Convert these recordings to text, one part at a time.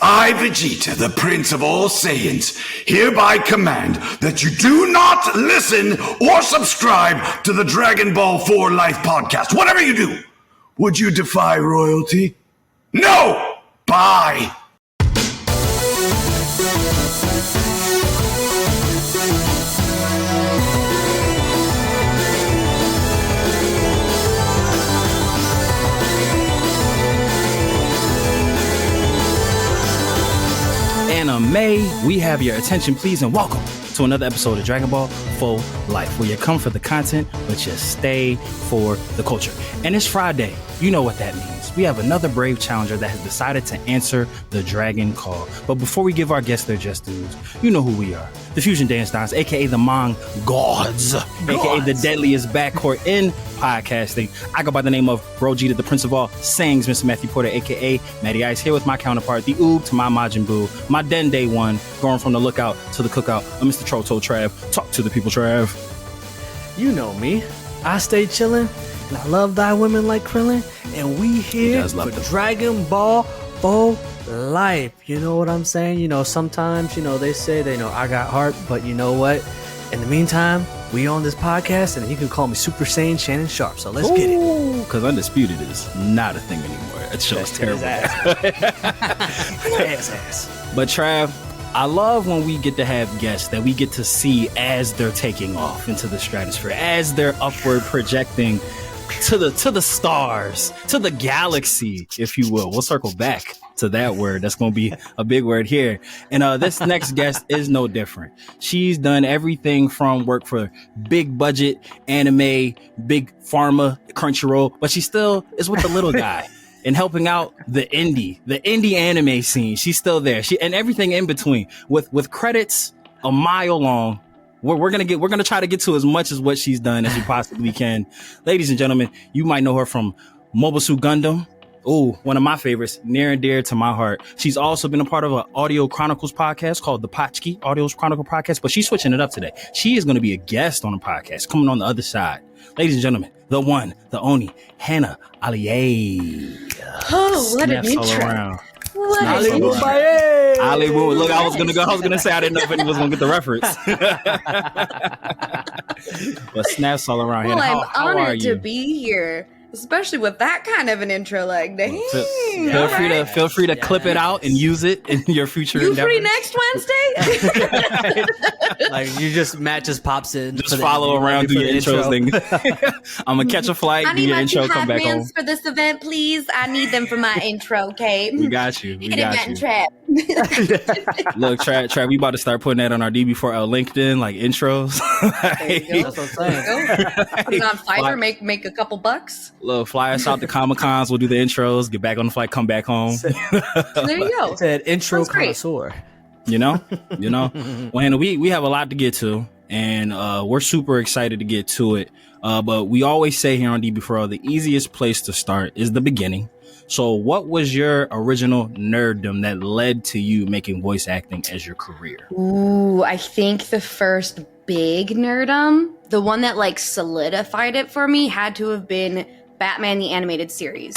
I, Vegeta, the Prince of all Saiyans, hereby command that you do not listen or subscribe to the Dragon Ball 4 Life podcast. Whatever you do, would you defy royalty? No! Bye! Anime, we have your attention, please, and welcome to another episode of Dragon Ball Full Life, where you come for the content, but you stay for the culture. And it's Friday. You know what that means. We have another brave challenger that has decided to answer the Dragon Call. But before we give our guests their just dues, you know who we are. The Fusion Dance Dons, aka the Mon Gods, aka the deadliest backcourt in podcasting. I go by the name of Rojita, the Prince of all Sayings, Mr. Matthew Porter, aka Matty Ice, here with my counterpart, the Oob to my Majin Buu, my Dende one, going from the lookout to the cookout, Mr. Troto Trav. Talk to the people, Trav. You know me. I stay chillin', and I love thy women like Krillin, and we here for Dragon Ball Full Life. You know what I'm saying? You know, sometimes, you know, they say they know I got heart, but you know what? In the meantime, we on this podcast, and you can call me Super Saiyan Shannon Sharp. So let's get it. Because Undisputed is not a thing anymore. That show's terrible. Ass. But Trav, I love when we get to have guests that we get to see as they're taking off into the stratosphere, as they're upward projecting to the stars, to the galaxy, if you will. We'll circle back to that word. That's going to be a big word here. And this next guest is no different. She's done everything from work for big budget anime, big pharma, Crunchyroll, but she still is with the little guy and helping out the indie anime scene. She's still there. And everything in between with credits a mile long. We're gonna try to get to as much as what she's done as we possibly can. Ladies and gentlemen, you might know her from Mobile Suit Gundam. Ooh, one of my favorites, near and dear to my heart. She's also been a part of an Audio Chronicles podcast called the Potchki Audio Chronicles podcast, but she's switching it up today. She is going to be a guest on the podcast, coming on the other side. Ladies and gentlemen, the one, the only, Hannah Alyea. Oh, what an intro. What an intro. Look, I was gonna say I didn't know if anyone was gonna get the reference. But snaps all around. Well, Hannah, how I'm are honored you? to be here, especially with that kind of an intro. Like, dang. Feel free to clip it out and use it in your future You endeavors. free next Wednesday? Like, you just Matt just pops in. Just follow around, do your intros thing. I'm gonna catch a flight, I do need your my intro, come back home. for this event, please. I need them for my intro, okay? We got you. Hit it, Matt Trap. Look, Trav, we about to start putting that on our DB4L LinkedIn, like intros. There you go. That's what I'm saying. Put it on Fiverr, make a couple bucks. Look, fly us out to Comic-Cons. We'll do the intros, get back on the flight, come back home. So there you go. It's an intro Sounds great. connoisseur. You know. Well, Hannah, we have a lot to get to, and we're super excited to get to it. But we always say here on DB4L, the easiest place to start is the beginning. So what was your original nerddom that led to you making voice acting as your career? Ooh, I think the first big nerdum, the one that like solidified it for me, had to have been Batman the Animated Series.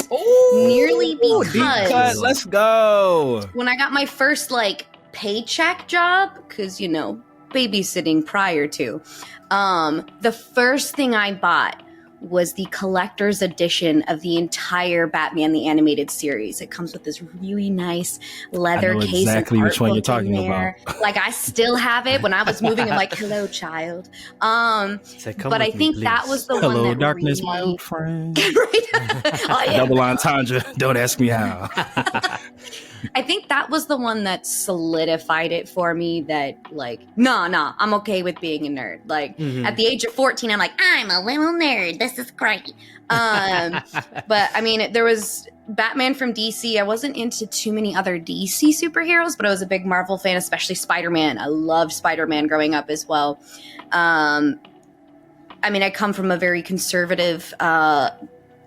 Nearly because Let's go. when I got my first like paycheck job, because you know, babysitting prior to, the first thing I bought was the collector's edition of the entire Batman the Animated Series. It comes with this really nice leather case. Exactly and which one you're art book in talking there. about. Like, I still have it. When I was moving, I'm like, hello, child. But I think that was the Hello, one that darkness, really... my old friend. Oh, yeah. Double entendre. Don't ask me how. I think that was the one that solidified it for me that, like, nah, I'm okay with being a nerd. Like, at the age of 14, I'm like, I'm a little nerd. This is great. But, I mean, there was Batman from DC. I wasn't into too many other DC superheroes, but I was a big Marvel fan, especially Spider-Man. I loved Spider-Man growing up as well. I mean, I come from a very conservative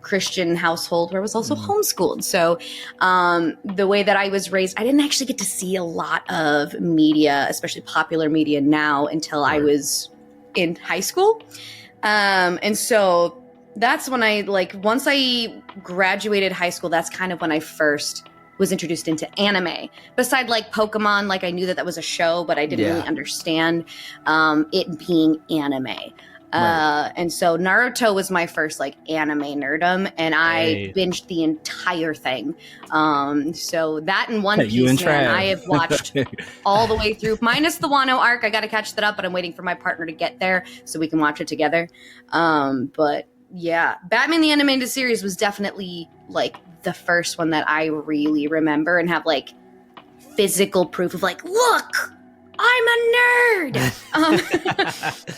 Christian household where I was also homeschooled. So the way that I was raised, I didn't actually get to see a lot of media, especially popular media now, until I was in high school. And so that's when I, like, once I graduated high school, that's kind of when I first was introduced into anime. Beside like Pokemon, like I knew that was a show, but I didn't really understand it being anime. And so Naruto was my first like anime nerdom, and I binged the entire thing. So that and One Piece, man, I have watched all the way through, minus the Wano arc. I got to catch that up, but I'm waiting for my partner to get there so we can watch it together. But yeah, Batman the Animated Series was definitely like the first one that I really remember and have like physical proof of like, look, I'm a nerd.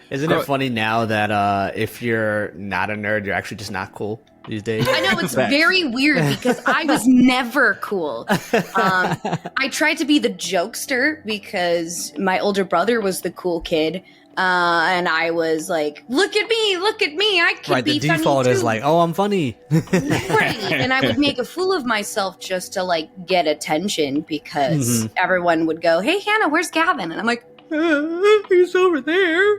Isn't it funny now that if you're not a nerd, you're actually just not cool these days? I know, it's very weird because I was never cool. I tried to be the jokester because my older brother was the cool kid. And I was like, look at me, I can be funny too. The default is like, oh, I'm funny. Right. And I would make a fool of myself just to like get attention because everyone would go, hey, Hannah, where's Gavin? And I'm like, he's over there.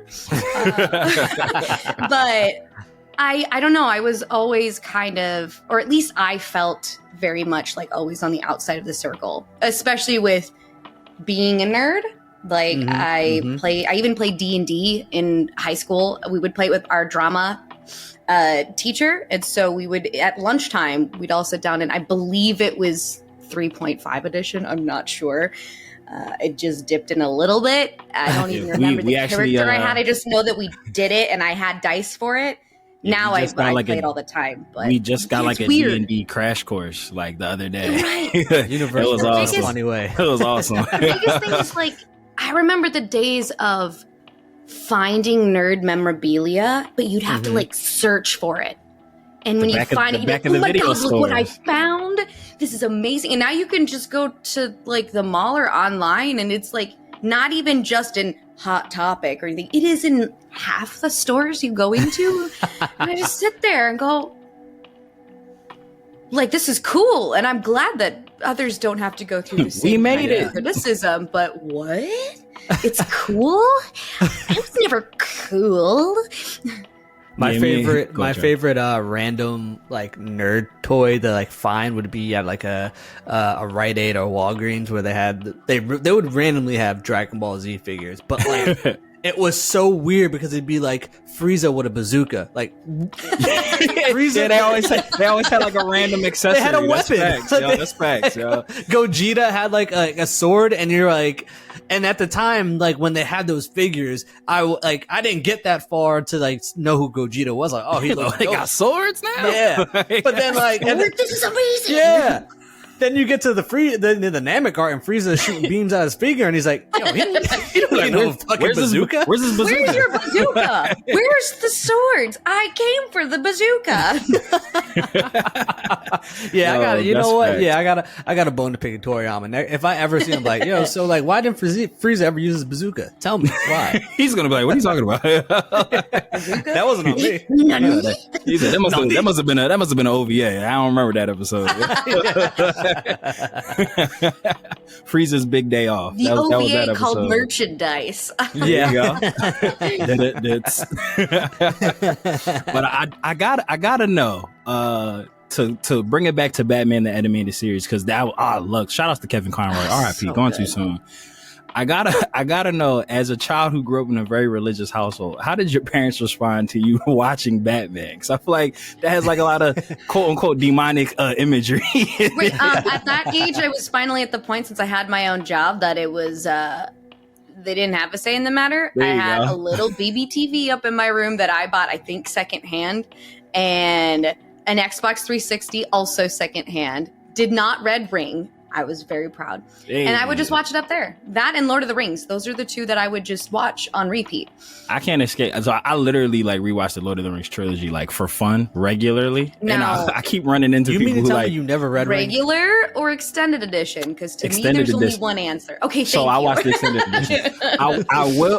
But I don't know. I was always kind of, or at least I felt very much like always on the outside of the circle, especially with being a nerd. Like I even played D&D in high school. We would play it with our drama teacher. And so we would, at lunchtime, we'd all sit down, and I believe it was 3.5 edition. I'm not sure. It just dipped in a little bit. I don't even remember the character I had. I just know that we did it and I had dice for it. Now I play it all the time. But we just got like a D&D crash course like the other day. Right. Universal. It was awesome. Funny way. It was awesome. The biggest thing is like, I remember the days of finding nerd memorabilia, but you'd have to like search for it. And when you find it, you're like, oh my God, look what I found. This is amazing. And now you can just go to like the mall or online, and it's like not even just in Hot Topic or anything. It is in half the stores you go into. And I just sit there and go, like, this is cool. And I'm glad that others don't have to go through the same criticism. But what? It's cool? I was never cool. My favorite random like nerd toy to like find would be at like a Rite Aid or Walgreens, where they would randomly have Dragon Ball Z figures, but like it was so weird because it'd be like Frieza with a bazooka, like Frieza. Yeah, they always had like a random accessory. They had a weapon. That's facts, yo. Gogeta had like a sword, and you're like. And at the time, like when they had those figures, I didn't get that far to like know who Gogeta was. Like, oh, they got swords now. Yeah, but then like, this is amazing. Yeah. Then you get to the Namek art, and Frieza shooting beams out of his finger, and he's like, yo, he don't need no fucking bazooka. Where's his bazooka? Where's your bazooka? Where's the swords? I came for the bazooka. Yeah, I got it. You know what? Fact. Yeah, I got a bone to pick with Toriyama. If I ever see him, like, yo, so like, why didn't Frieza ever use his bazooka? Tell me why. He's gonna be like, what are you talking about? That wasn't on me. He said, that must have been an OVA. I don't remember that episode. Frieza's big day off. The OVA called merchandise. Yeah. But I gotta know. To bring it back to Batman the Animated Series, because look, shout out to Kevin Conroy, R.I.P. Gone too soon. I gotta know, as a child who grew up in a very religious household, how did your parents respond to you watching Batman? Because I feel like that has like a lot of quote unquote demonic imagery. Wait, at that age, I was finally at the point, since I had my own job, that it was they didn't have a say in the matter. I had a little BBTV up in my room that I bought, I think, secondhand, and an Xbox 360, also secondhand. Did not red ring. I was very proud. And I would just watch it up there. That and Lord of the Rings. Those are the two that I would just watch on repeat. I can't escape. So I literally like rewatched the Lord of the Rings trilogy like for fun regularly. No. And I keep running into people who like... You never read regular or extended edition? Because to me, there's only one answer. Okay, thank you. I watched the extended edition.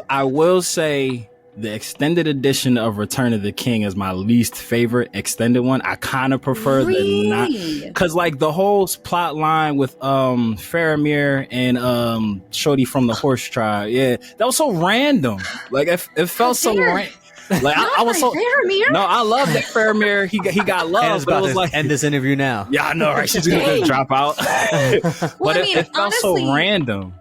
I will say... the extended edition of Return of the King is my least favorite extended one. I kind of prefer the not, because like the whole plot line with Faramir and Shorty from the Horse Tribe, yeah, that was so random. Like it felt so random. Like I was so Faramir. no, I love that Faramir. He got love, but it was like end this interview now. Yeah, I know, right? She's gonna drop out. But it felt honestly, so random.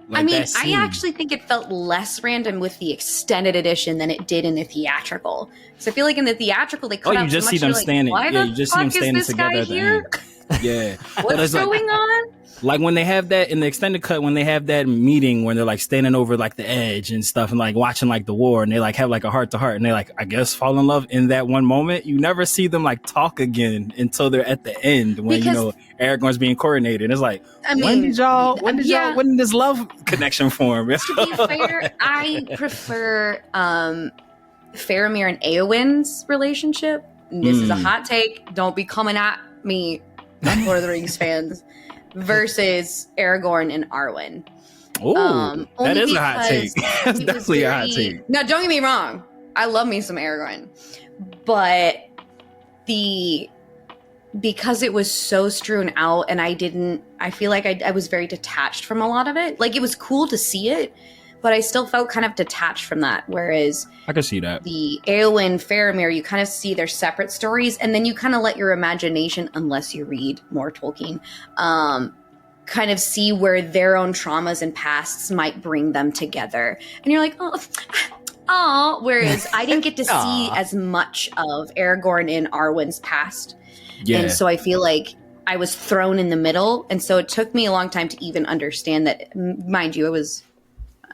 Like I actually think it felt less random with the extended edition than it did in the theatrical. So I feel like in the theatrical they cut out you just so see much, them like, standing. why Yeah, the you just see fuck them standing is this together guy at the here? end. Yeah. What's going on? Like when they have that in the extended cut, when they have that meeting when they're like standing over like the edge and stuff and like watching like the war and they like have like a heart to heart and they like, I guess, fall in love in that one moment. You never see them like talk again until they're at the end when, because, Aragorn's being coronated. It's like, when did this love connection form? To be fair, I prefer Faramir and Eowyn's relationship. This is a hot take. Don't be coming at me, Lord of the Rings fans. Versus Aragorn and Arwen. Oh, that is a hot take. That's definitely a hot take. No, don't get me wrong. I love me some Aragorn. But because it was so strewn out and I feel like I was very detached from a lot of it. Like it was cool to see it, but I still felt kind of detached from that. Whereas I can see that. The Eowyn, Faramir, you kind of see their separate stories, and then you kind of let your imagination, unless you read more Tolkien, kind of see where their own traumas and pasts might bring them together. And you're like, oh, whereas I didn't get to see as much of Aragorn in Arwen's past. Yeah. And so I feel like I was thrown in the middle. And so it took me a long time to even understand that, mind you,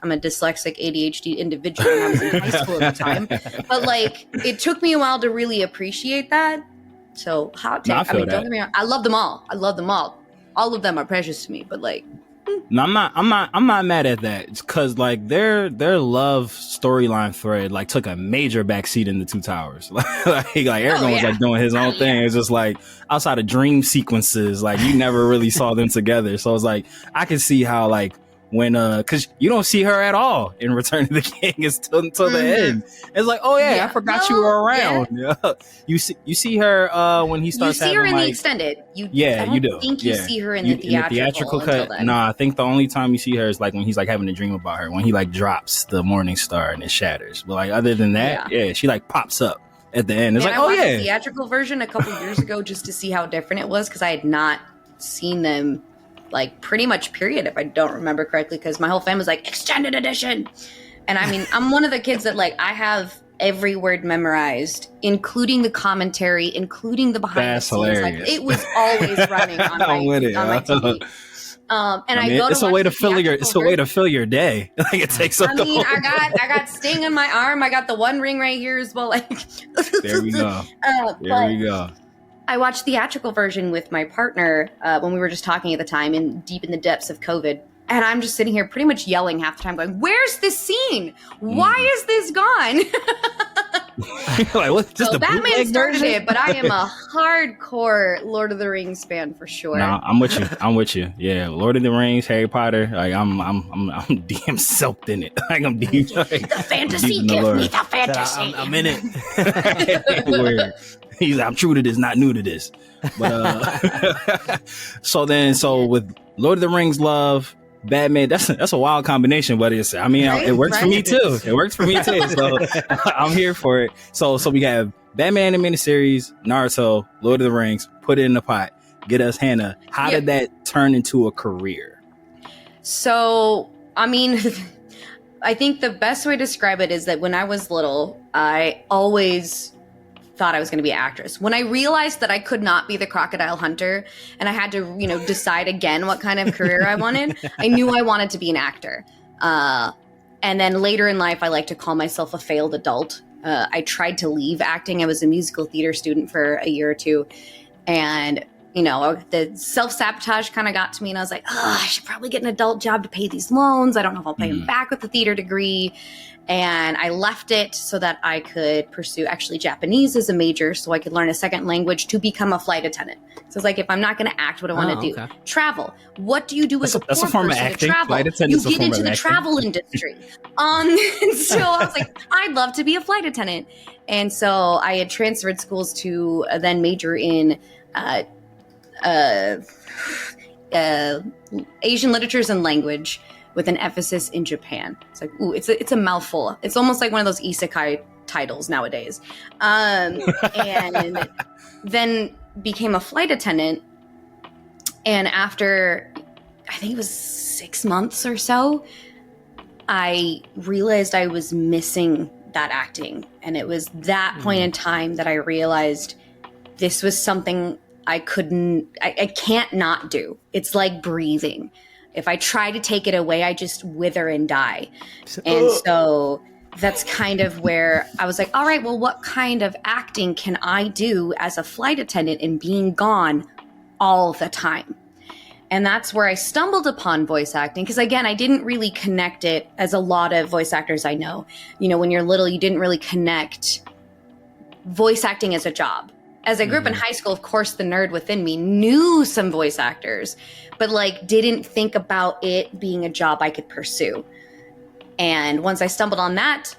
I'm a dyslexic ADHD individual and I was in high school at the time. But like, it took me a while to really appreciate that. So hot take. Don't get me wrong. I love them all. All of them are precious to me, but like. No, I'm not mad at that. It's cause like their love storyline thread like took a major backseat in the Two Towers. like Aragorn was like doing his own thing. It's just like outside of dream sequences, like you never really saw them together. So it's like I can see how like when because you don't see her at all in Return of the King until the end. It's like, oh yeah, I forgot you were around. Yeah. You see her when he starts. You see her in like, the extended. You do. I think you see her in the theatrical cut. Nah, I think the only time you see her is like when he's like having a dream about her, when he like drops the Morning Star and it shatters. But like other than that, she like pops up at the end. It's like, I watched the theatrical version a couple years ago just to see how different it was because I had not seen them. Like pretty much period, if I don't remember correctly, because my whole family was like extended edition. And I mean, I'm one of the kids that like I have every word memorized, including the commentary, including the behind the scenes. Hilarious. Like it was always running on my TV. And I go to it's a way to fill your day. Like it takes up I got Sting on my arm. I got the One Ring right here as well. Like there we go. There we go. I watched the theatrical version with my partner when we were just talking at the time deep in the depths of COVID. And I'm just sitting here pretty much yelling half the time going, where's this scene? Why is this gone? Like, what? Just the Batman started it, but I am a hardcore Lord of the Rings fan for sure. Nah, I'm with you. Yeah, Lord of the Rings, Harry Potter. Like I'm damn soaked in it. Like I'm deep. Like, the fantasy, give me the fantasy. I'm in it. Weird. He's like, I'm true to this, not new to this. But so with Lord of the Rings love, Batman, that's a wild combination, but it works for me too. It works for me too. So I'm here for it. So we have Batman animated series, Naruto, Lord of the Rings, put it in the pot. Get us Hannah. How did that turn into a career? So, I mean, I think the best way to describe it is that when I was little, I always thought I was going to be an actress. When I realized that I could not be the crocodile hunter and I had to, decide again what kind of career I wanted, I knew I wanted to be an actor. And then later in life, I like to call myself a failed adult. I tried to leave acting. I was a musical theater student for a year or two. And, the self-sabotage kind of got to me and I was like, I should probably get an adult job to pay these loans. I don't know if I'll pay them back with the theater degree. And I left it so that I could pursue actually Japanese as a major so I could learn a second language to become a flight attendant. So it's like, if I'm not going to act, what I want to do? Travel. What do you do as a poor form person of acting. to travel? You get into the travel industry. And so I was like, I'd love to be a flight attendant. And so I had transferred schools to then major in Asian literatures and language with an emphasis in Japan. It's like, it's a mouthful. It's almost like one of those isekai titles nowadays. And then became a flight attendant. And after, I think it was 6 months or so, I realized I was missing that acting. And it was that point in time that I realized this was something I can't not do. It's like breathing. If I try to take it away, I just wither and die. And so that's kind of where I was like, all right, well, what kind of acting can I do as a flight attendant and being gone all the time? And that's where I stumbled upon voice acting. Because again, I didn't really connect it, as a lot of voice actors I know. You know, when you're little, you didn't really connect voice acting as a job. As I grew up in high school, of course, the nerd within me knew some voice actors, but like didn't think about it being a job I could pursue. And once I stumbled on that,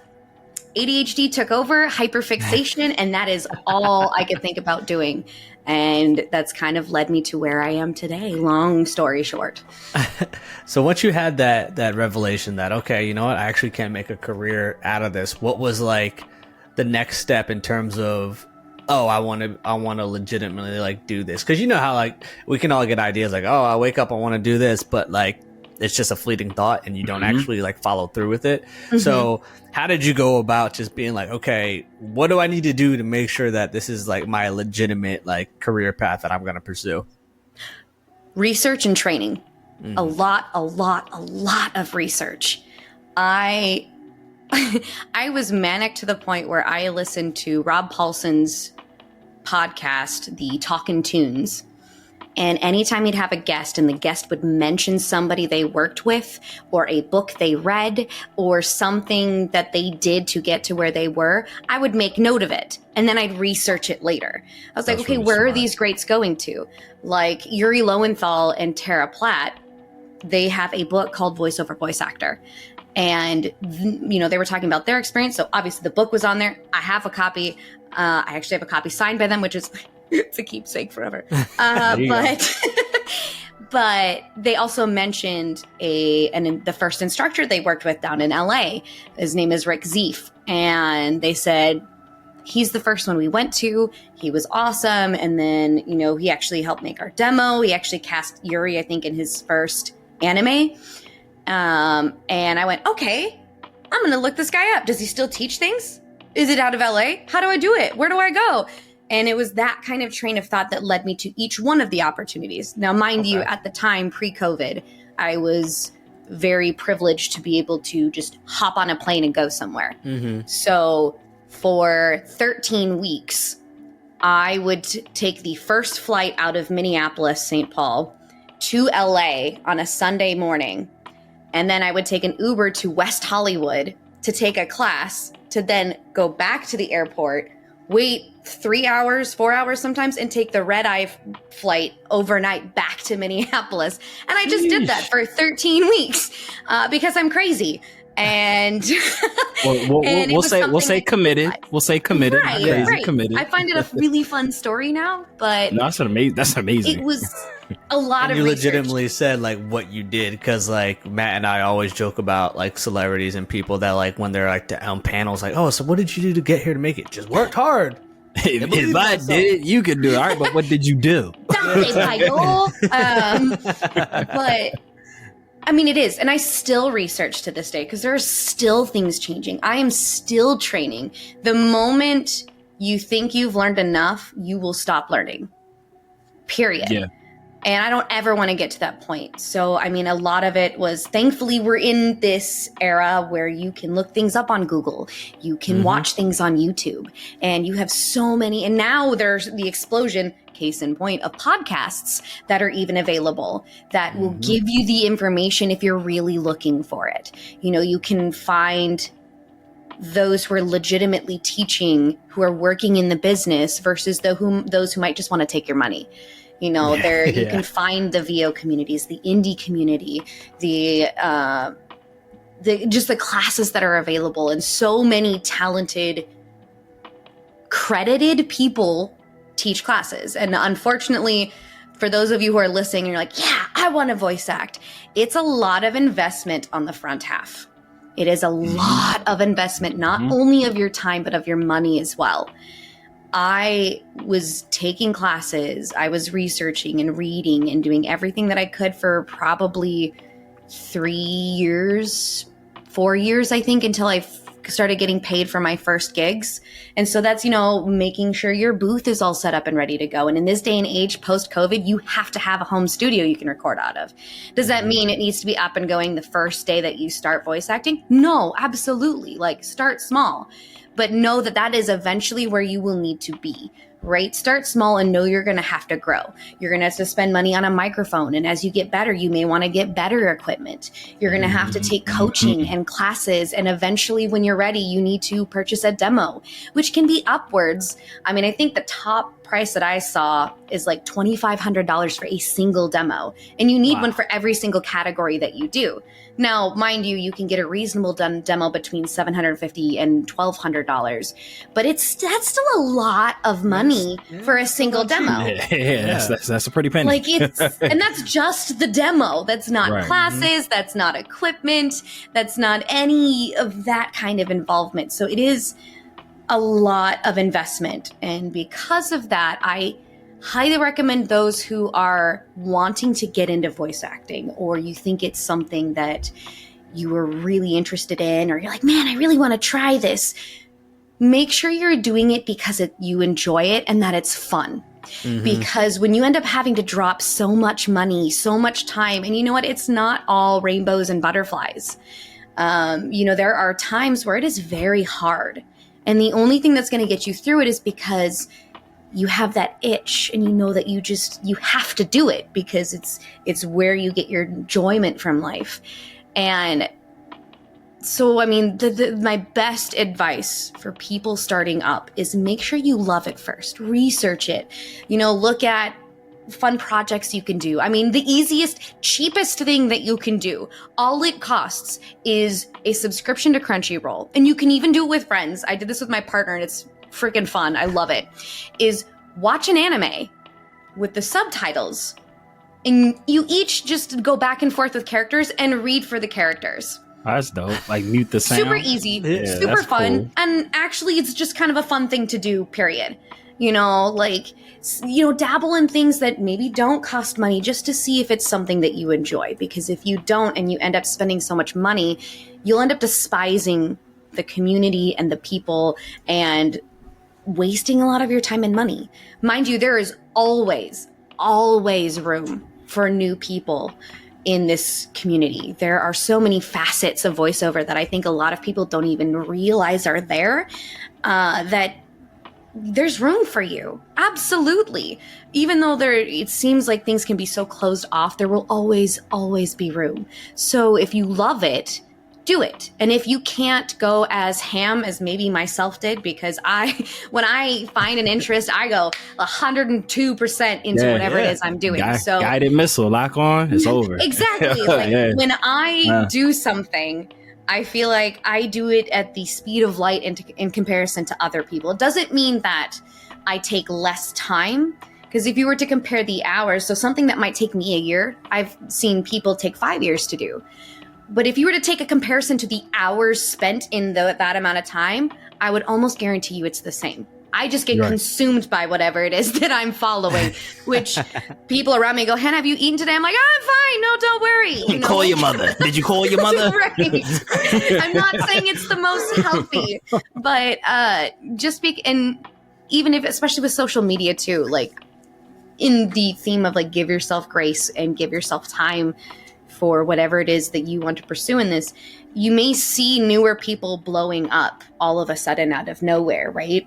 ADHD took over, hyperfixation, and that is all I could think about doing. And that's kind of led me to where I am today. Long story short. So once you had that revelation that, okay, you know what, I actually can make a career out of this, what was like the next step in terms of, oh, I want to legitimately like do this? Because you know how like we can all get ideas like, oh, I wake up, I want to do this, but like it's just a fleeting thought and you don't actually like follow through with it. So how did you go about just being like, okay, what do I need to do to make sure that this is like my legitimate like career path that I'm going to pursue? Research and training. A lot of research. I was manic to the point where I listened to Rob Paulson's podcast, the Talkin' Tunes. And anytime he'd have a guest and the guest would mention somebody they worked with or a book they read or something that they did to get to where they were, I would make note of it. And then I'd research it later. I was like, okay, really where are these greats going to? Like Yuri Lowenthal and Tara Platt, they have a book called Voice Over Voice Actor. And, you know, they were talking about their experience. So obviously the book was on there. I have a copy. I actually have a copy signed by them, which is... it's a keepsake forever. But they also mentioned the first instructor they worked with down in LA. His name is Rick Zeef. And they said, he's the first one we went to. He was awesome. And then, you know, he actually helped make our demo. He actually cast Yuri, I think, in his first anime. And I went, okay, I'm going to look this guy up. Does he still teach things? Is it out of LA? How do I do it? Where do I go? And it was that kind of train of thought that led me to each one of the opportunities. Now, mind you, at the time, pre-COVID, I was very privileged to be able to just hop on a plane and go somewhere. So for 13 weeks, I would take the first flight out of Minneapolis, St. Paul, to LA on a Sunday morning. And then I would take an Uber to West Hollywood to take a class, to then go back to the airport, wait 3 hours, 4 hours sometimes, and take the red-eye flight overnight back to Minneapolis. And I just did that for 13 weeks because I'm crazy. And we'll say committed. We'll say committed. Right. Committed. I find it a really fun story now, but no, that's amazing. It was a lot and of you research. legitimately said like what you did, because like Matt and I always joke about like celebrities and people that like when they're like on panels like, oh, so what did you do to get here to make it? Just worked hard. If I did it, you could do it. All right, but what did you do? But I mean, it is. And I still research to this day because there are still things changing. I am still training. The moment you think you've learned enough, you will stop learning. Period. Yeah. And I don't ever want to get to that point. So, I mean, a lot of it was, thankfully, we're in this era where you can look things up on Google. You can watch things on YouTube. And you have so many. And now there's the explosion, case in point, of podcasts that are even available that will give you the information if you're really looking for it. You know, you can find those who are legitimately teaching, who are working in the business versus those who might just want to take your money. You know, you can find the VO communities, the indie community, the just the classes that are available, and so many talented, credited people teach classes. And unfortunately, for those of you who are listening, and you're like, yeah, I want to voice act. It's a lot of investment on the front half. It is a lot of investment, not only of your time, but of your money as well. I was taking classes, I was researching and reading and doing everything that I could for probably 3 years, 4 years, I think, until I started getting paid for my first gigs. And so that's, making sure your booth is all set up and ready to go. And in this day and age, post-COVID, you have to have a home studio you can record out of. Does that mean it needs to be up and going the first day that you start voice acting? No, absolutely. Like, start small. But know that that is eventually where you will need to be, right? Start small and know you're going to have to grow. You're going to have to spend money on a microphone. And as you get better, you may want to get better equipment. You're going to have to take coaching and classes. And eventually, when you're ready, you need to purchase a demo, which can be upwards. I mean, I think the top price that I saw is like $2,500 for a single demo. And you need one for every single category that you do. Now, mind you, you can get a reasonable demo between $750 and $1,200, but that's still a lot of money for a single demo. That's a pretty penny. Like and that's just the demo. That's not classes. That's not equipment. That's not any of that kind of involvement. So it is a lot of investment. And because of that, I highly recommend those who are wanting to get into voice acting, or you think it's something that you are really interested in, or you're like, man, I really want to try this. Make sure you're doing it because you enjoy it and that it's fun. Because when you end up having to drop so much money, so much time, and you know what? It's not all rainbows and butterflies. There are times where it is very hard. And the only thing that's going to get you through it is because you have that itch and you know that you have to do it because it's where you get your enjoyment from life. And so, I mean, my best advice for people starting up is make sure you love it first. Research it. Look at fun projects you can do. I mean, the easiest, cheapest thing that you can do, all it costs is a subscription to Crunchyroll. And you can even do it with friends. I did this with my partner and it's freaking fun. I love it. Is watch an anime with the subtitles and you each just go back and forth with characters and read for the characters. That's dope. Like mute the sound. Super easy, super fun. Cool. And actually it's just kind of a fun thing to do, period. Dabble in things that maybe don't cost money just to see if it's something that you enjoy. Because if you don't and you end up spending so much money, you'll end up despising the community and the people and wasting a lot of your time and money. Mind you, there is always room for new people in this community. There are so many facets of voiceover that I think a lot of people don't even realize are there, that there's room for you. Absolutely. Even though it seems like things can be so closed off, there will always be room. So if you love it, do it. And if you can't go as ham as maybe myself did, because when I find an interest, I go 102% into whatever it is I'm doing. Guided missile, lock on, it's over. Exactly. When I do something, I feel like I do it at the speed of light in comparison to other people. It doesn't mean that I take less time, because if you were to compare the hours, so something that might take me a year, I've seen people take 5 years to do. But if you were to take a comparison to the hours spent in that amount of time, I would almost guarantee you it's the same. I just get consumed by whatever it is that I'm following, which people around me go, Hannah, have you eaten today? I'm like, I'm fine. No, don't worry. Call your mother. Did you call your mother? Right. I'm not saying it's the most healthy, but and even if, especially with social media too, like in the theme of like, give yourself grace and give yourself time for whatever it is that you want to pursue in this, you may see newer people blowing up all of a sudden out of nowhere, right?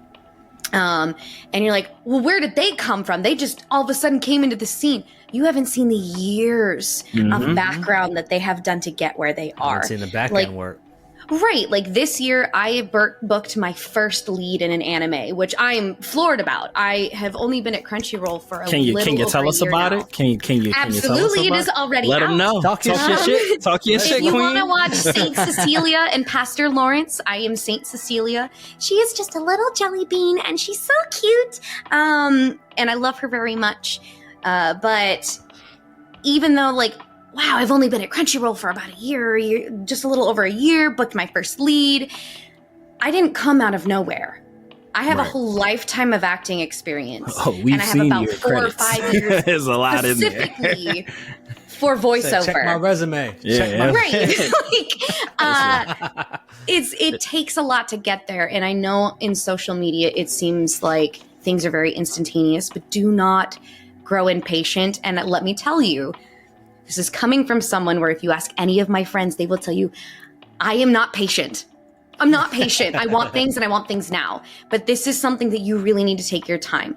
And you're like, well, where did they come from? They just all of a sudden came into the scene. You haven't seen the years of background that they have done to get where they are. I've seen the back end work. Right. Like this year, I booked my first lead in an anime, which I'm floored about. I have only been at Crunchyroll for a little over a year now. Can you tell us about it? Can you Absolutely, can you tell us about it is already Let out. them know. Talk your shit. Talk your shit, If you queen. want to watch Saint Cecilia and Pastor Lawrence, I am Saint Cecilia. She is just a little jelly bean, and she's so cute. And I love her very much. But even though, like, wow, I've only been at Crunchyroll for about a year, just a little over a year, booked my first lead. I didn't come out of nowhere. I have a whole lifetime of acting experience. Oh, we've and I have seen about your 4 credits. or 5 years There's a lot in there. specifically for voiceover. Check my resume. Yeah. Right. It takes a lot to get there. And I know in social media, it seems like things are very instantaneous, but do not grow impatient. And let me tell you, this is coming from someone where if you ask any of my friends, they will tell you, I am not patient. I'm not patient. I want things and I want things now. But this is something that you really need to take your time.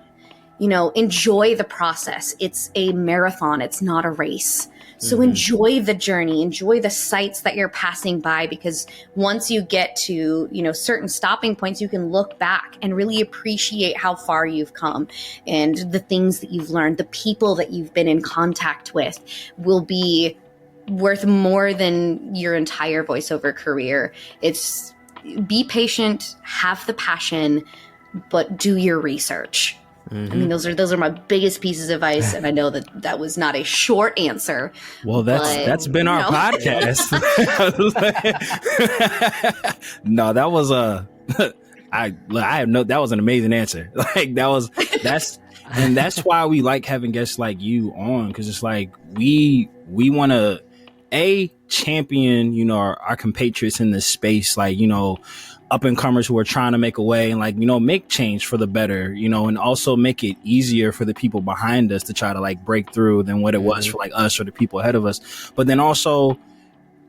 You know, enjoy the process. It's a marathon. It's not a race. So enjoy the journey, enjoy the sites that you're passing by, because once you get to, you know, certain stopping points, you can look back and really appreciate how far you've come and the things that you've learned. The people that you've been in contact with will be worth more than your entire voiceover career. It's be patient, have the passion, but do your research. I mean, those are my biggest pieces of advice, and I know that was not a short answer. Well, that's been our podcast. No, that was that was an amazing answer. Like that's why we like having guests like you on, because it's like we want to champion, you know, our compatriots in this space, like, you know, up and comers who are trying to make a way and, like, you know, make change for the better, you know, and also make it easier for the people behind us to try to like break through than what it was for like us or the people ahead of us. But then also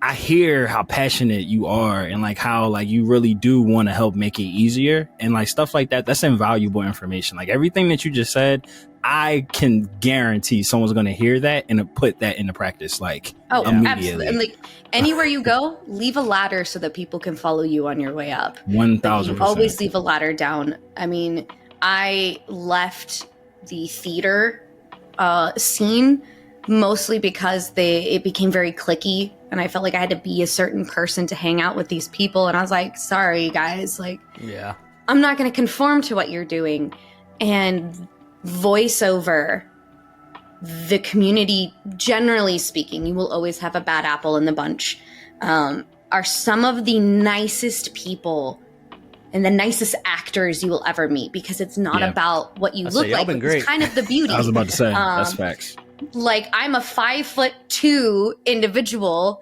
I hear how passionate you are and like how like you really do want to help make it easier and like stuff like that. That's invaluable information. Like everything that you just said, I can guarantee someone's going to hear that and put that into practice. Like, immediately. Absolutely. And like anywhere you go, leave a ladder so that people can follow you on your way up. 1,000%. Always leave a ladder down. I mean, I left the theater scene mostly because it became very cliquey, and I felt like I had to be a certain person to hang out with these people. And I was like, sorry guys, like, yeah, I'm not going to conform to what you're doing. And voiceover, the community, generally speaking, you will always have a bad apple in the bunch, are some of the nicest people and the nicest actors you will ever meet, because it's not about what you look like. It's kind of the beauty. I was about to say, that's facts. Like, I'm a 5'2" individual.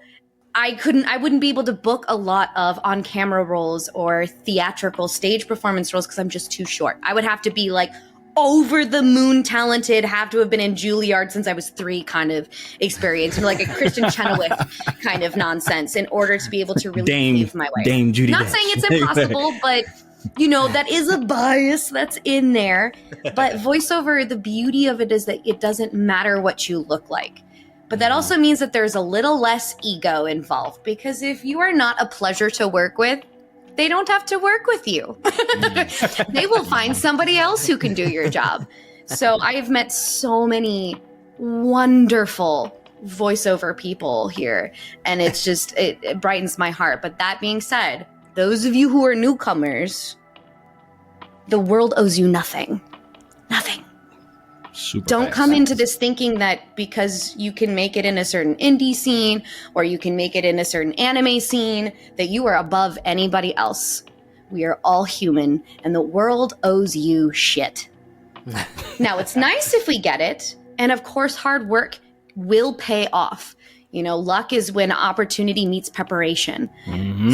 I wouldn't be able to book a lot of on-camera roles or theatrical stage performance roles because I'm just too short. I would have to be like over the moon talented, have to have been in Juilliard since I was 3 kind of experience, and like a Kristen Chenoweth kind of nonsense in order to be able to really pave my way. Dame Judi Not Dench. saying it's impossible, but you know, that is a bias that's in there. But voiceover, the beauty of it is that it doesn't matter what you look like. But that also means that there's a little less ego involved, because if you are not a pleasure to work with, they don't have to work with you. They will find somebody else who can do your job. So I have met so many wonderful voiceover people here, and it's just, it brightens my heart. But that being said, those of you who are newcomers, the world owes you nothing. Nothing. Don't come into this thinking that because you can make it in a certain indie scene or you can make it in a certain anime scene that you are above anybody else. We are all human, and the world owes you shit. Now, it's nice if we get it, and of course hard work will pay off. You know, luck is when opportunity meets preparation.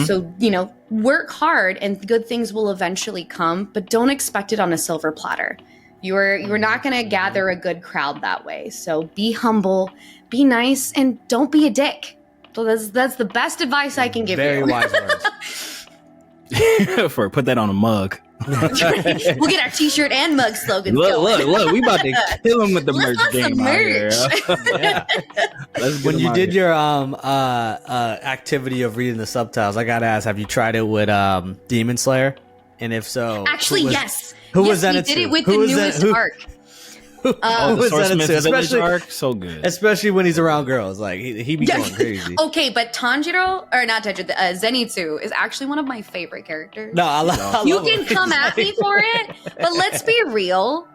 So, you know, work hard and good things will eventually come, but don't expect it on a silver platter. You're not going to gather a good crowd that way. So be humble, be nice, and don't be a dick. So that's the best advice I can give you. Very wise words. Put that on a mug. We'll get our t-shirt and mug slogans going. Look, we about to kill him with the merch game out here. When you did your activity of reading the subtitles, I gotta ask, have you tried it with Demon Slayer? And if so, actually, yes. Who was that? We did it with the newest arc. The Swordsmith Village arc, so good. Especially when he's around girls, like he be going crazy. Okay, but Tanjiro, or not Tanjiro, Zenitsu is actually one of my favorite characters. No, I love You can come at me for it, but let's be real.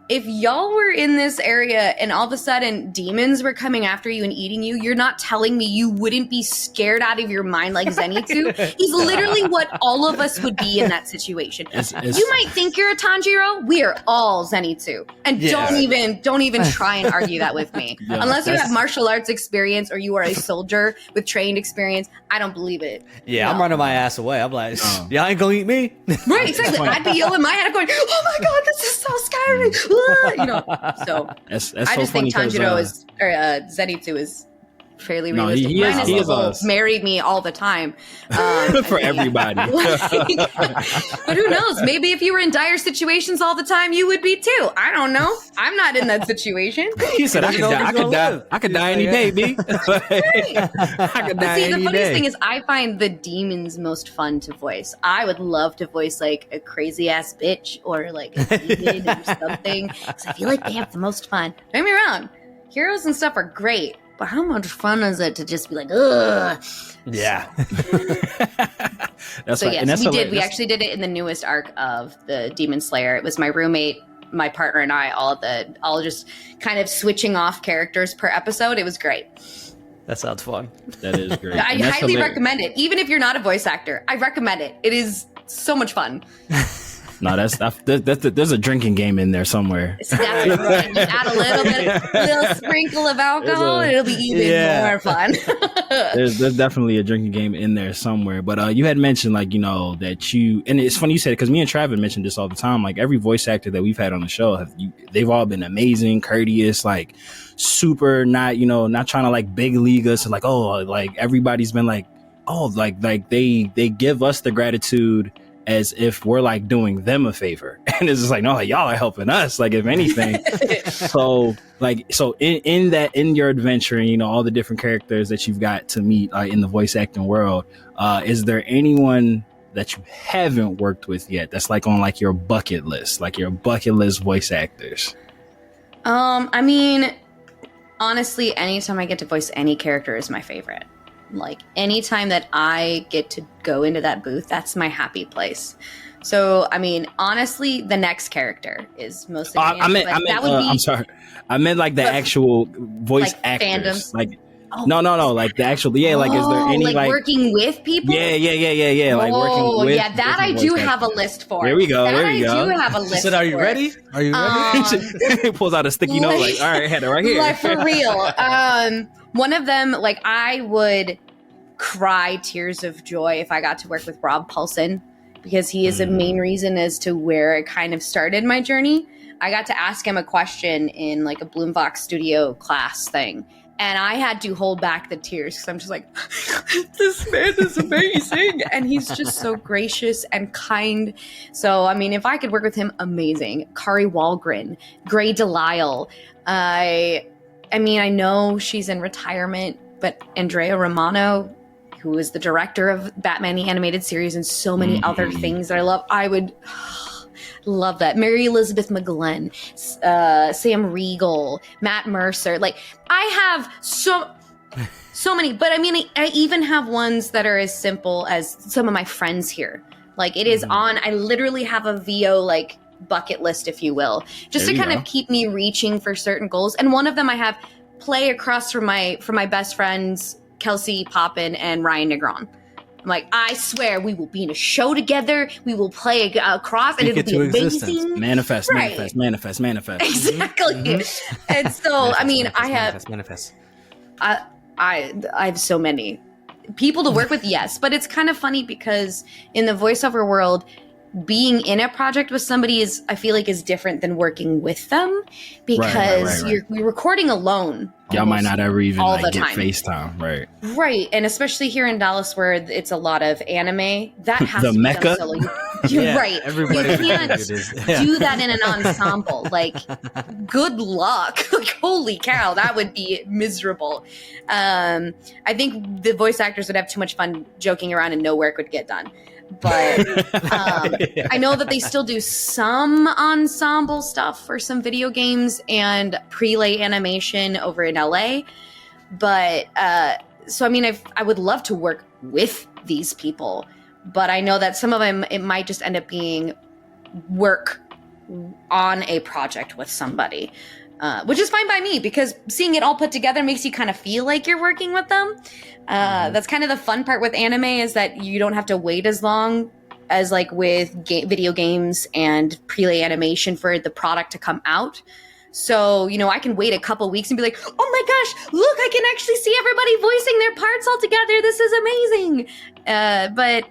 if y'all were in this area and all of a sudden demons were coming after you and eating you, you're not telling me you wouldn't be scared out of your mind like Zenitsu? He's literally what all of us would be in that situation. You might think you're a Tanjiro. We are all Zenitsu. And don't even try and argue that with me. Yeah, unless you have martial arts experience or you are a soldier with trained experience, I don't believe it. Yeah, no. I'm running my ass away. I'm like, y'all ain't gonna eat me. Right, exactly. I'd be yelling in my head going, oh my god, this is so scary. You know, so that's I just think Tanjiro Zenitsu is fairly realistic. He is married me all the time. For everybody. But who knows? Maybe if you were in dire situations all the time, you would be too. I don't know. I'm not in that situation. He said, I could die any day, B. I could die any day. The funniest thing is I find the demons most fun to voice. I would love to voice like a crazy ass bitch or like a demon or something. Because I feel like they have the most fun. Don't get me wrong. Heroes and stuff are great. But how much fun is it to just be like, ugh? Yeah. So yes, we did. We actually did it in the newest arc of the Demon Slayer. It was my roommate, my partner, and I all just kind of switching off characters per episode. It was great. That sounds fun. That is great. I highly recommend it. Even if you're not a voice actor, I recommend it. It is so much fun. No, there's a drinking game in there somewhere. So that's right. You add a little sprinkle of alcohol, and it'll be even more fun. there's definitely a drinking game in there somewhere. But you had mentioned like, you know, that and it's funny you said it because me and Travis mentioned this all the time. Like every voice actor that we've had on the show, they've all been amazing, courteous, like super not trying to like big league us. Like, oh, like everybody's been like, oh, like they give us the gratitude as if we're like doing them a favor. And it's just like, no, like, y'all are helping us, like if anything. so in your adventure and, you know, all the different characters that you've got to meet in the voice acting world, is there anyone that you haven't worked with yet that's like on like your bucket list voice actors? I mean, honestly, anytime I get to voice any character is my favorite. Like anytime that I get to go into that booth, that's my happy place. So, I mean, honestly, the next character is mostly. I'm sorry. I meant like the actual voice like actors. Fandoms. Like, no. Like the actual. Yeah. Like, is there any like working with people? Yeah. Like working with. Yeah, that I do have a list for. There we go. I do have a list. He said, "Are you ready? Are you ready?" He pulls out a sticky note. Like, all right, Hannah, right here. Like for real. One of them, like I would cry tears of joy if I got to work with Rob Paulson because he is a main reason as to where it kind of started my journey. I got to ask him a question in like a Bloombox Studio class thing, and I had to hold back the tears because I'm just like, this man is amazing, and he's just so gracious and kind. So, I mean, if I could work with him, amazing. Kari Walgren, Gray Delisle. I mean, I know she's in retirement, but Andrea Romano, who is the director of Batman the Animated Series and so many other things that I love, I would love that. Mary Elizabeth McGlynn, Sam Riegel, Matt Mercer. Like, I have so many, but I mean, I even have ones that are as simple as some of my friends here. Like, it is on, I literally have a VO, like, bucket list, if you will, just to kind of keep me reaching for certain goals. And one of them I have play across from my best friends Kelsey Poppin and Ryan Negron. I'm like, I swear we will be in a show together, we will play across, and it'll be amazing. Manifest. Exactly. And so I mean, I have so many people to work with, yes, but it's kind of funny because in the voiceover world, being in a project with somebody I feel like is different than working with them because you're recording alone. Y'all might not ever even all like the get time. FaceTime, right? Right, and especially here in Dallas where it's a lot of anime, that has the to be Mecca. done solo. You're right. Everybody you can't do that in an ensemble. Like, good luck. Like, holy cow, that would be miserable. I think the voice actors would have too much fun joking around and no work would get done. But I know that they still do some ensemble stuff for some video games and prelay animation over in LA. But so, I mean, I would love to work with these people, but I know that some of them, it might just end up being work on a project with somebody. Which is fine by me, because seeing it all put together makes you kind of feel like you're working with them. That's kind of the fun part with anime, is that you don't have to wait as long as like with video games and prelay animation for the product to come out. So, you know, I can wait a couple weeks and be like, oh my gosh, look, I can actually see everybody voicing their parts all together. This is amazing. But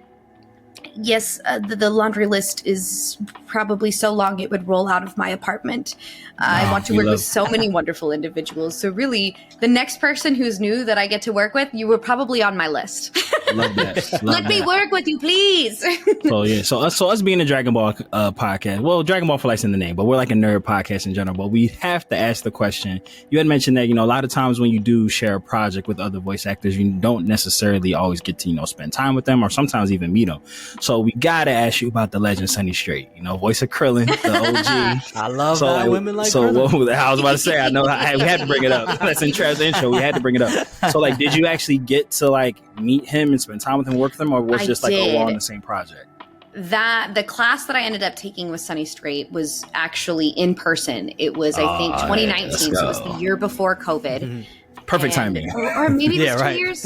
yes, the laundry list is probably so long it would roll out of my apartment. I want to work with so many wonderful individuals. So really, the next person who's new that I get to work with, you were probably on my list. Love that. Let me work with you, please. So yeah, so us being a Dragon Ball podcast, well, Dragon Ball for life's in the name, but we're like a nerd podcast in general. But we have to ask the question. You had mentioned that, you know, a lot of times when you do share a project with other voice actors, you don't necessarily always get to, you know, spend time with them, or sometimes even meet them. So we gotta ask you about the legend Sunny Straight. You know, voice of Krillin, the OG. I love that women like Krillin. So I was about to say, I know we had to bring it up. That's in Trav's intro. We had to bring it up. So like, did you actually get to like meet him and spend time with him, work with him, or was it just like all on the same project? That the class that I ended up taking with Sunny Straight was actually in person. It was, I think, 2019, so it was the year before COVID. Mm-hmm. Perfect timing. Or maybe it was 2 years.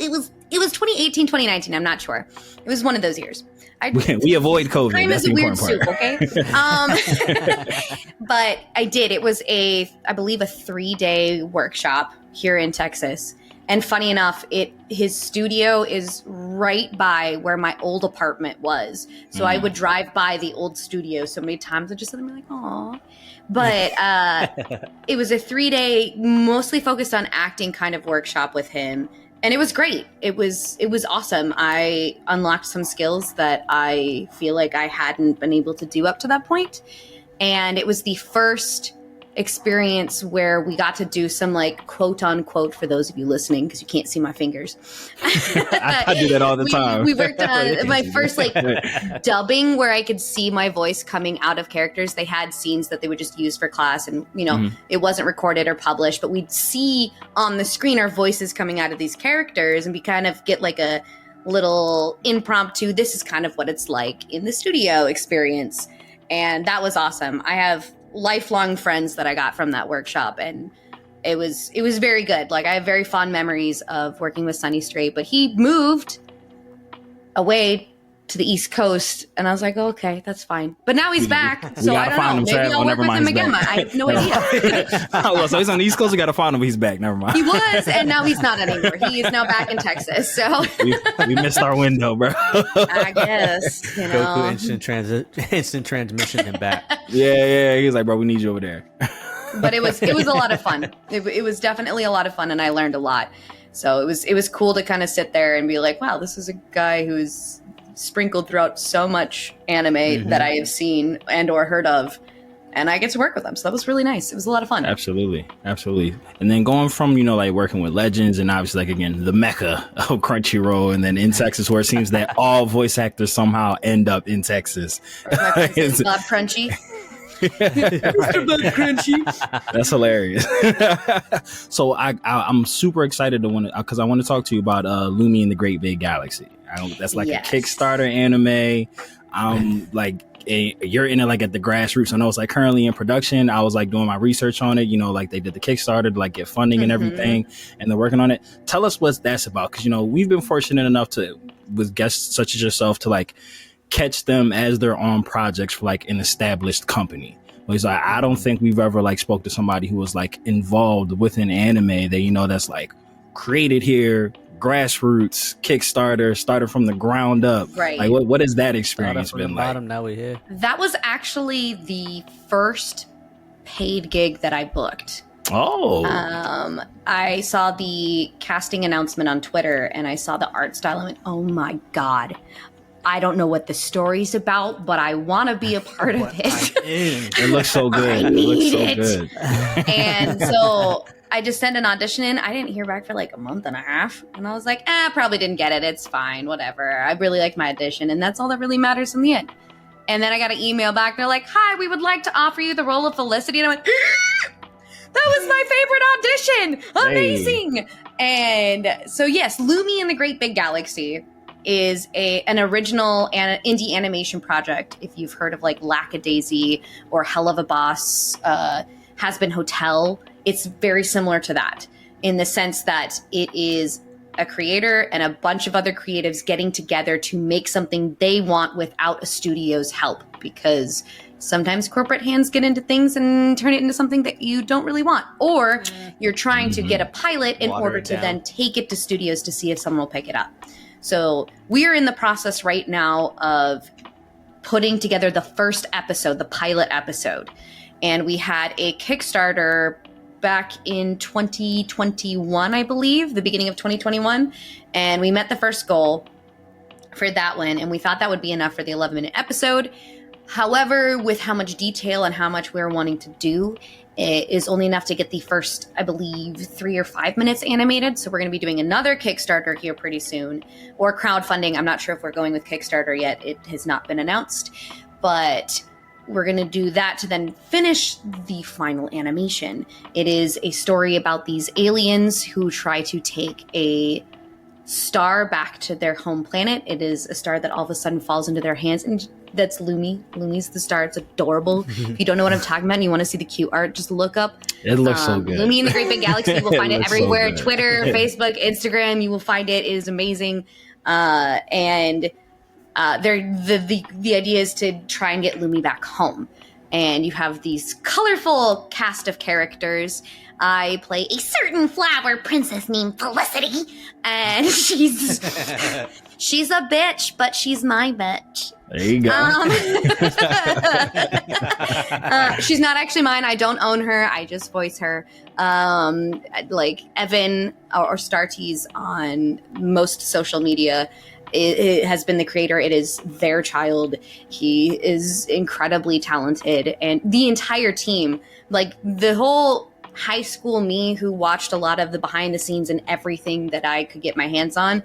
It was 2018, 2019. I'm not sure. It was one of those years. We avoid COVID. Time That's is a the weird important soup, okay? But I did. It was I believe a 3-day workshop here in Texas. And funny enough, his studio is right by where my old apartment was. So I would drive by the old studio so many times. I'd just sit there and be like, aw. But it was a 3-day, mostly focused on acting kind of workshop with him. And it was great. It was awesome. I unlocked some skills that I feel like I hadn't been able to do up to that point. And it was the first experience where we got to do some like quote unquote, for those of you listening, because you can't see my fingers. I do that all the time. We worked on my first like dubbing, where I could see my voice coming out of characters. They had scenes that they would just use for class, and you know, it wasn't recorded or published, but we'd see on the screen our voices coming out of these characters, and we kind of get like a little impromptu, this is kind of what it's like in the studio experience. And that was awesome. I have lifelong friends that I got from that workshop, and it was very good. Like, I have very fond memories of working with Sunny Straight, but he moved away to the East Coast, and I was like, oh, okay, that's fine. But now he's back, so I don't know. Maybe I'll work with him again. I have no idea. Oh, so he's on the East Coast. We got to find him. He's back. Never mind. He was, and now he's not anymore. He is now back in Texas. So we missed our window, bro. I guess, you know. Goku instant transmission him back. Yeah. He's like, bro, we need you over there. But it was a lot of fun. It was definitely a lot of fun, and I learned a lot. So it was cool to kind of sit there and be like, wow, this is a guy who's sprinkled throughout so much anime that I have seen and or heard of, and I get to work with them. So that was really nice. It was a lot of fun. Absolutely. And then going from, you know, like working with legends, and obviously, like, again, the mecca of Crunchyroll, and then in Texas, where it seems that all voice actors somehow end up in Texas. Mr. Bob Crunchy. Mr. Bob Crunchy. That's hilarious. So I'm super excited because I want to talk to you about Lumi and the Great Big Galaxy. That's like a Kickstarter anime. Like you're in it like at the grassroots. I know it's like currently in production. I was like doing my research on it. You know, like they did the Kickstarter to like get funding and everything, and they're working on it. Tell us what that's about, because you know we've been fortunate enough to, with guests such as yourself, to like catch them as they're on projects for like an established company. Because I don't think we've ever like spoke to somebody who was like involved with an anime that, you know, that's like created here, grassroots, Kickstarter, started from the ground up. Right. Like what has that experience been like? Bottom, now we're here. That was actually the first paid gig that I booked. Oh. I saw the casting announcement on Twitter, and I saw the art style, and I went, oh my God. I don't know what the story's about, but I want to be a part of it. It looks so good. I need it. Good. And so I just sent an audition in. I didn't hear back for like a month and a half. And I was like, probably didn't get it. It's fine. Whatever. I really liked my audition. And that's all that really matters in the end. And then I got an email back. They're like, hi, we would like to offer you the role of Felicity. And I went, that was my favorite audition. Amazing. Hey. And so, yes, Lumi and the Great Big Galaxy is an original indie animation project. If you've heard of like Lackadaisy or Hell of a Boss, Has Been Hotel, it's very similar to that in the sense that it is a creator and a bunch of other creatives getting together to make something they want without a studio's help, because sometimes corporate hands get into things and turn it into something that you don't really want, or you're trying to get a pilot in order to then take it to studios to see if someone will pick it up. So we're in the process right now of putting together the first episode, the pilot episode. And we had a Kickstarter back in 2021, I believe, the beginning of 2021. And we met the first goal for that one. And we thought that would be enough for the 11-minute episode. However, with how much detail and how much we're wanting to do, it is only enough to get the first, I believe, 3 or 5 minutes animated. So we're going to be doing another Kickstarter here pretty soon, or crowdfunding. I'm not sure if we're going with Kickstarter yet. It has not been announced, but we're going to do that to then finish the final animation. It is a story about these aliens who try to take a star back to their home planet. It is a star that all of a sudden falls into their hands, and that's Lumi. Lumi's the star. It's adorable. If you don't know what I'm talking about and you want to see the cute art, just look up. It looks so good. Lumi in the Great Big Galaxy. You will find it everywhere. So Twitter, Facebook, Instagram. You will find it. It is amazing. The idea is to try and get Lumi back home. And you have these colorful cast of characters. I play a certain flower princess named Felicity, and she's a bitch, but she's my bitch. There you go. She's not actually mine. I don't own her. I just voice her. Like Evan or Startease on most social media, it has been the creator. It is their child. He is incredibly talented, and the entire team, like the whole high school me who watched a lot of the behind the scenes and everything that I could get my hands on,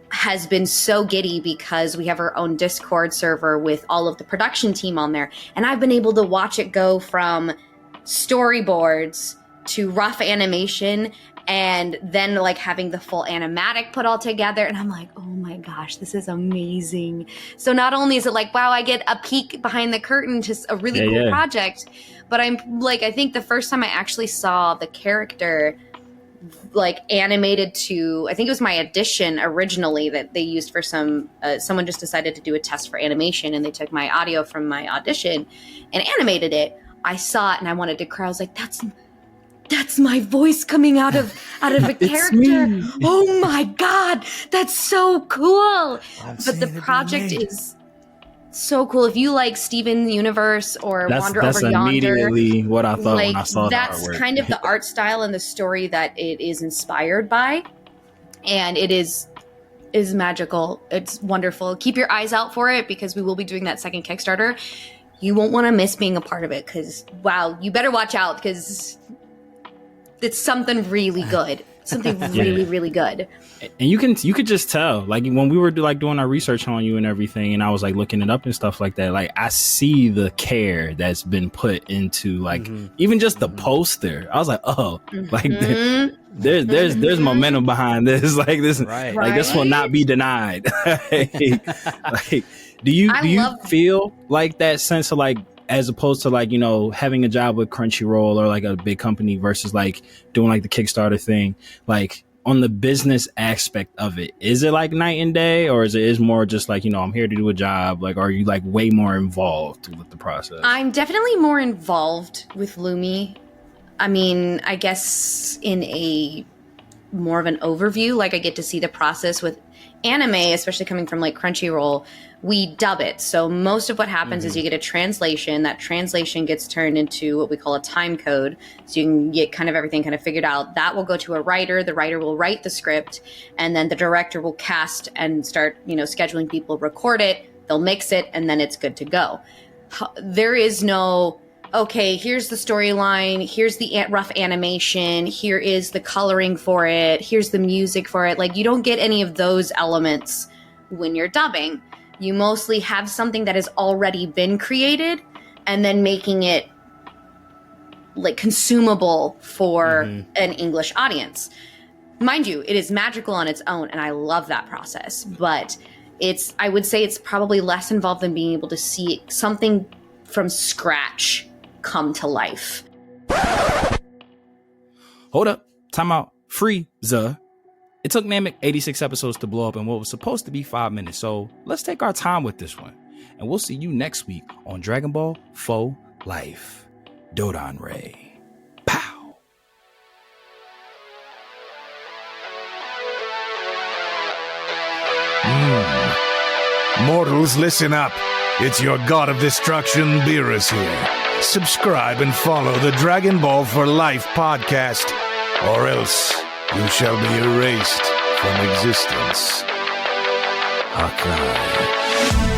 has been so giddy because we have our own Discord server with all of the production team on there. And I've been able to watch it go from storyboards to rough animation, and then like having the full animatic put all together. And I'm like, oh my gosh, this is amazing. So not only is it like, wow, I get a peek behind the curtain to a really cool project, but I'm like, I think the first time I actually saw the character like animated to, I think it was my audition originally that they used for someone just decided to do a test for animation, and they took my audio from my audition and animated it. I saw it and I wanted to cry. I was like, that's my voice coming out of a character. Oh my God, that's so cool. But the project is so cool. If you like Steven Universe or Wander Over Yonder, immediately what I thought when I saw that. That's kind of the art style and the story that it is inspired by, and it is magical. It's wonderful. Keep your eyes out for it because we will be doing that second Kickstarter. You won't want to miss being a part of it because wow, you better watch out because it's something really good. Something really, really good. And you could just tell, like when we were like doing our research on you and everything, and I was like looking it up and stuff like that, like I see the care that's been put into like even just the poster. I was like, oh, like there's momentum behind this. Like this, like this will not be denied. like, do you feel like that sense of like, as opposed to like, you know, having a job with Crunchyroll or like a big company versus like doing like the Kickstarter thing, like on the business aspect of it, is it like night and day, or is it more just like, you know, I'm here to do a job? Like, are you like way more involved with the process? I'm definitely more involved with Lumi. I mean, I guess in a more of an overview, like I get to see the process with anime, especially coming from like Crunchyroll. We dub it. So most of what happens is you get a translation. That translation gets turned into what we call a time code. So you can get kind of everything kind of figured out. That will go to a writer. The writer will write the script, and then the director will cast and start, you know, scheduling people, record it. They'll mix it, and then it's good to go. There is no, okay, here's the storyline. Here's the rough animation. Here is the coloring for it. Here's the music for it. Like, you don't get any of those elements when you're dubbing. You mostly have something that has already been created and then making it like consumable for an English audience. mind you, it is magical on its own, and I love that process. But I would say it's probably less involved than being able to see something from scratch come to life. Hold up. Time out. Freeza. It took Namek 86 episodes to blow up in what was supposed to be 5 minutes. So let's take our time with this one. And we'll see you next week on Dragon Ball FO Life. Dodon Ray. Pow. Mortals, listen up. It's your god of destruction, Beerus here. Subscribe and follow the Dragon Ball for Life podcast, or else you shall be erased from existence. Hakai.